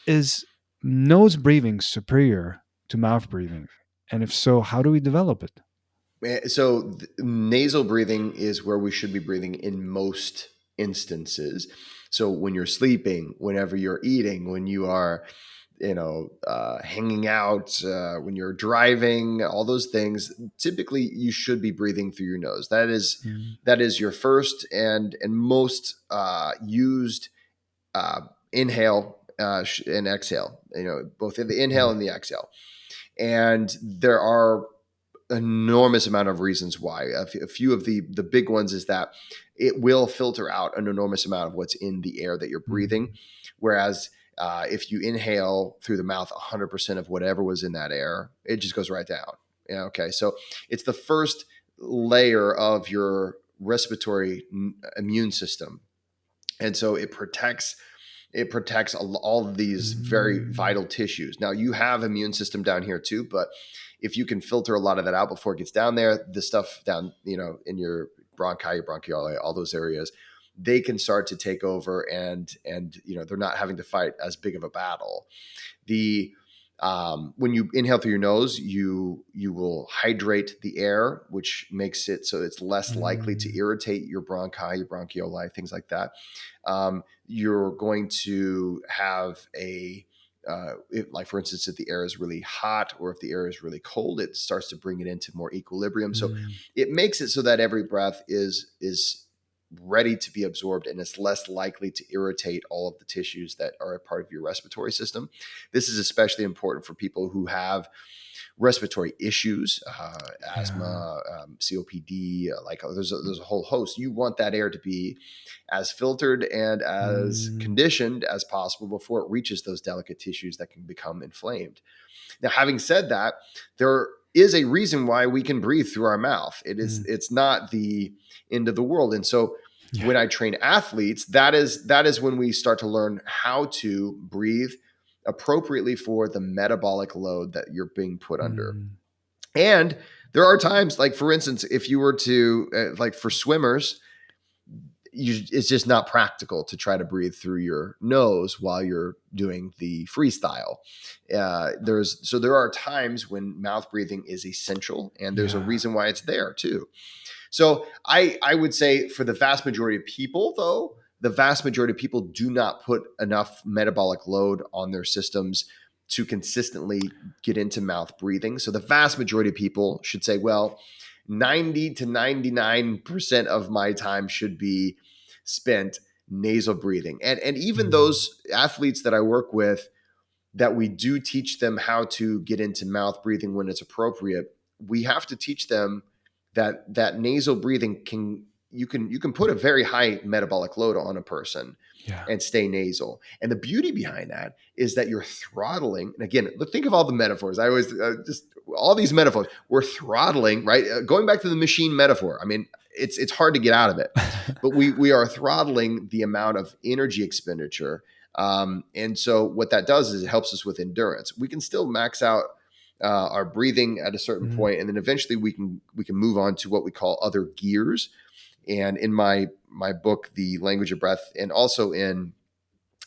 Is nose breathing superior to mouth breathing? And if so, how do we develop it? So nasal breathing is where we should be breathing in most instances. So when you're sleeping, whenever you're eating, when you are, hanging out, when you're driving, all those things, typically you should be breathing through your nose. Mm, That is your first and most used inhale and exhale. Both in the inhale mm, and the exhale. And there are enormous amount of reasons why. A few of the big ones is that it will filter out an enormous amount of what's in the air that you're breathing, mm, whereas if you inhale through the mouth 100% of whatever was in that air, it just goes right down. Yeah, okay, so it's the first layer of your respiratory immune system, and so it protects all of these very mm, vital tissues. Now you have immune system down here too, but if you can filter a lot of that out before it gets down there, the stuff down, in your bronchi, your bronchioli, all those areas, they can start to take over, and they're not having to fight as big of a battle. The When you inhale through your nose, you will hydrate the air, which makes it so it's less likely to mm, irritate your bronchi, your bronchioli, things like that. You're going to have like for instance, if the air is really hot or if the air is really cold, it starts to bring it into more equilibrium. So mm. it makes it so that every breath is ready to be absorbed and it's less likely to irritate all of the tissues that are a part of your respiratory system. This is especially important for people who have respiratory issues, Yeah. asthma, COPD, there's a whole host. You want that air to be as filtered and as Mm, conditioned as possible before it reaches those delicate tissues that can become inflamed. Now, having said that, there is a reason why we can breathe through our mouth. mm. It's not the end of the world. And so Yeah. when I train athletes, that is when we start to learn how to breathe appropriately for the metabolic load that you're being put under. Mm, And there are times, like for instance, if you were to like for swimmers, it's just not practical to try to breathe through your nose while you're doing the freestyle. There are times when mouth breathing is essential, and there's a yeah. reason why it's there too. So I would say for the vast majority of people, though, the vast majority of people do not put enough metabolic load on their systems to consistently get into mouth breathing. So the vast majority of people should say, well, 90 to 99% of my time should be spent nasal breathing. And even Mm, those athletes that I work with, that we do teach them how to get into mouth breathing when it's appropriate, we have to teach them that nasal breathing you can put a very high metabolic load on a person yeah. and stay nasal. And the beauty behind that is that you're throttling. And again, think of all the metaphors. I always just all these metaphors. We're throttling, right? Going back to the machine metaphor. I mean, it's hard to get out of it, but we are throttling the amount of energy expenditure, and so what that does is it helps us with endurance. We can still max out our breathing at a certain Mm, point, and then eventually we can move on to what we call other gears. And in my book, The Language of Breath, and also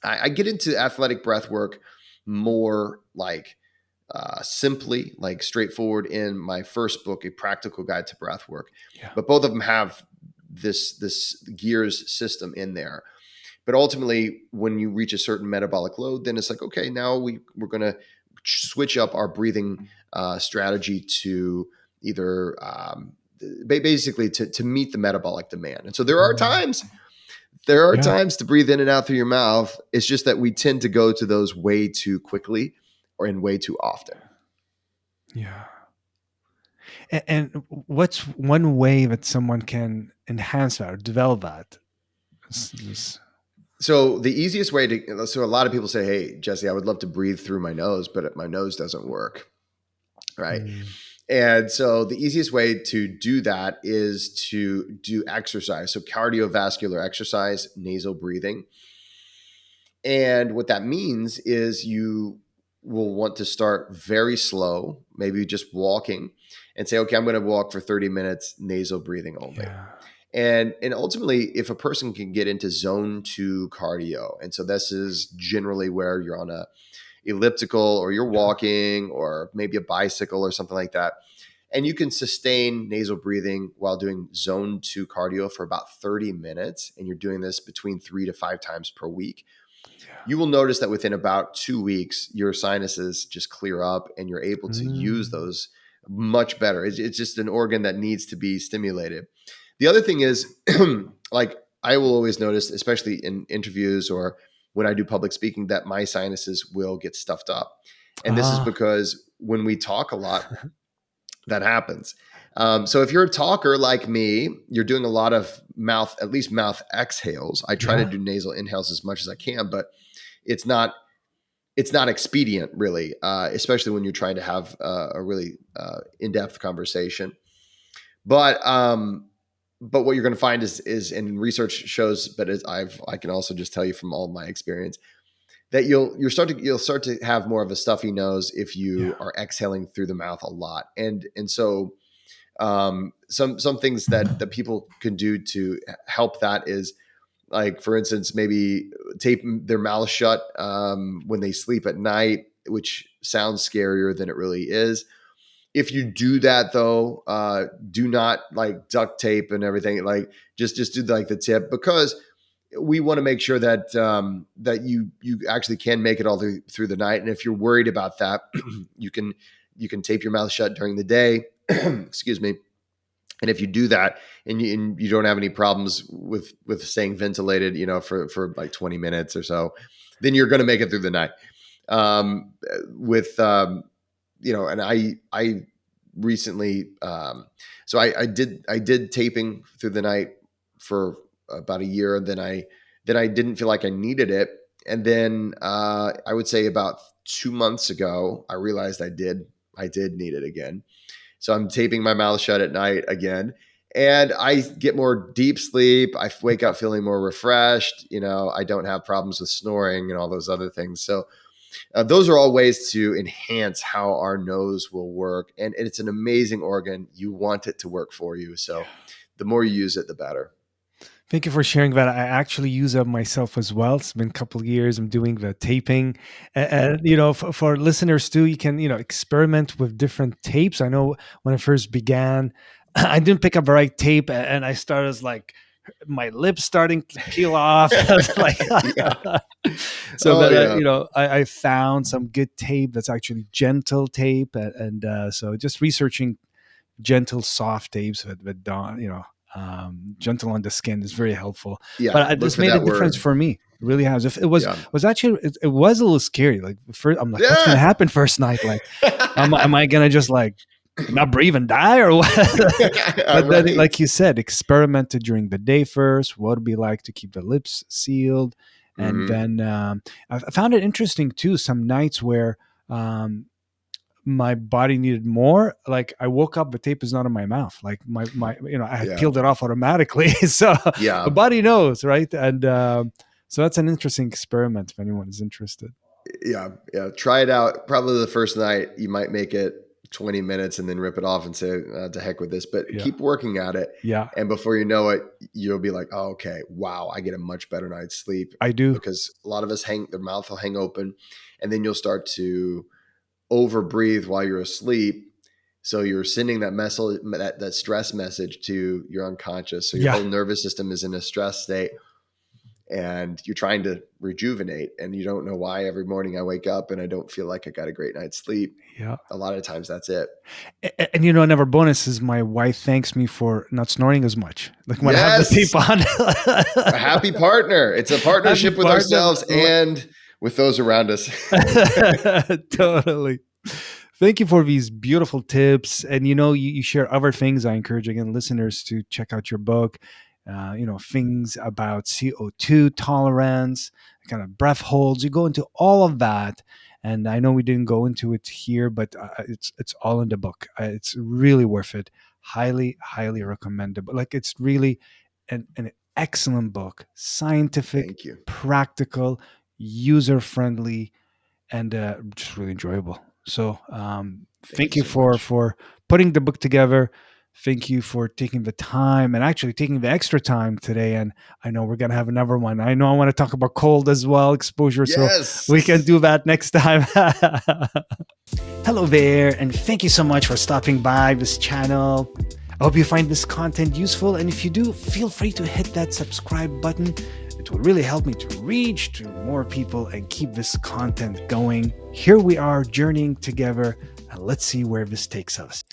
I get into athletic breath work more like simply, like straightforward in my first book, A Practical Guide to Breath Work. yeah. But both of them have this gears system in there. But ultimately, when you reach a certain metabolic load, then it's like, okay, now we're going to switch up our breathing strategy to either basically to meet the metabolic demand. And so Mm, there are yeah. times to breathe in and out through your mouth. It's just that we tend to go to those way too quickly or in way too often. Yeah. And what's one way that someone can enhance that or develop that? So the easiest way so a lot of people say, hey, Jesse, I would love to breathe through my nose, but my nose doesn't work. Right. Mm, And so the easiest way to do that is to do exercise. So cardiovascular exercise, nasal breathing. And what that means is you will want to start very slow, maybe just walking, and say, okay, I'm going to walk for 30 minutes, nasal breathing only. yeah. And ultimately, if a person can get into zone 2 cardio, and so this is generally where you're on a elliptical or you're walking or maybe a bicycle or something like that, and you can sustain nasal breathing while doing zone 2 cardio for about 30 minutes, and you're doing this between 3 to 5 times per week, Yeah. you will notice that within about 2 weeks, your sinuses just clear up and you're able to use Mm. those much better. It's just an organ that needs to be stimulated. The other thing is, like, I will always notice, especially in interviews or when I do public speaking, that my sinuses will get stuffed up. And this is Ah. because when we talk a lot, that happens. So if you're a talker like me, you're doing a lot of mouth, at least mouth exhales. I try to Yeah. do nasal inhales as much as I can, but it's not it's not expedient really, especially when you're trying to have a really in-depth conversation. But but what you're going to find is and research shows, but as I can also just tell you from all of my experience, that you'll start to have more of a stuffy nose if you Yeah. are exhaling through the mouth a lot. And so some things that people can do to help that is, like, for instance, maybe tape their mouth shut when they sleep at night, which sounds scarier than it really is. If you do that though, do not like duct tape and everything. Like, just do like the tip, because we want to make sure that that you actually can make it all through the night. And if you're worried about that, you can tape your mouth shut during the day. Excuse me. And if you do that and you don't have any problems with staying ventilated, for like 20 minutes or so, then you're going to make it through the night. With and I recently, so I did taping through the night for about a year, and then I didn't feel like I needed it, and then I would say about 2 months ago I realized I did need it again. So I'm taping my mouth shut at night again, and I get more deep sleep. I wake up feeling more refreshed. I don't have problems with snoring and all those other things. So those are all ways to enhance how our nose will work. And it's an amazing organ. You want it to work for you. So the more you use it, the better. Thank you for sharing that. I actually use them myself as well. It's been a couple of years. I'm doing the taping, and for listeners too, you can experiment with different tapes. I know when I first began, I didn't pick up the right tape, and I started like my lips starting to peel off. I was like, Yeah. so Oh, then yeah. I found some good tape that's actually gentle tape, and so just researching gentle, soft tapes that don't, gentle on the skin is very helpful. Yeah. But Look this for made a that difference word. for me. It really has. If it Yeah. was actually, it was a little scary. Like first, I'm like, what's gonna Yeah. happen first night? Like, am I gonna just like not breathe and die or what? But then, Right. like you said, experimented during the day first. What would it be like to keep the lips sealed? And Hmm. then I found it interesting too. Some nights where um, my body needed more, like I woke up, the tape is not in my mouth, like my I had Yeah. peeled it off automatically. So the Yeah. body knows, right? And so that's an interesting experiment if anyone is interested. Yeah, yeah. Try it out. Probably the first night you might make it 20 minutes and then rip it off and say, to heck with this. But Yeah. keep working at it. Yeah. And before you know it, you'll be like, oh, okay, wow, I get a much better night's sleep, I do. because a lot of us their mouth will hang open, and then you'll start to over breathe while you're asleep. So you're sending that stress message to your unconscious. So your Yeah. whole nervous system is in a stress state, and you're trying to rejuvenate, and you don't know why every morning I wake up and I don't feel like I got a great night's sleep. Yeah. A lot of times that's it. And another bonus is my wife thanks me for not snoring as much, like when I have the Yes, tape on. a happy partner. It's a Happy partnership with partner. ourselves and with those around us. Totally. Thank you for these beautiful tips. And you share other things. I encourage again listeners to check out your book. Things about CO2 tolerance, kind of breath holds. You go into all of that, and I know we didn't go into it here, but it's all in the book. It's really worth it. Highly, highly recommended. But like, it's really an excellent book. Scientific, Thank you. practical, user friendly, and just really enjoyable. So Thank you thank you so for much. for putting the book together. Thank you for taking the time and actually taking the extra time today. And I know we're going to have another one. I know I want to talk about cold as well, exposure. So we can Yes. do that next time. Hello there, and thank you so much for stopping by this channel. I hope you find this content useful, and if you do, feel free to hit that subscribe button. It will really help me to reach to more people and keep this content going. Here we are journeying together, and let's see where this takes us.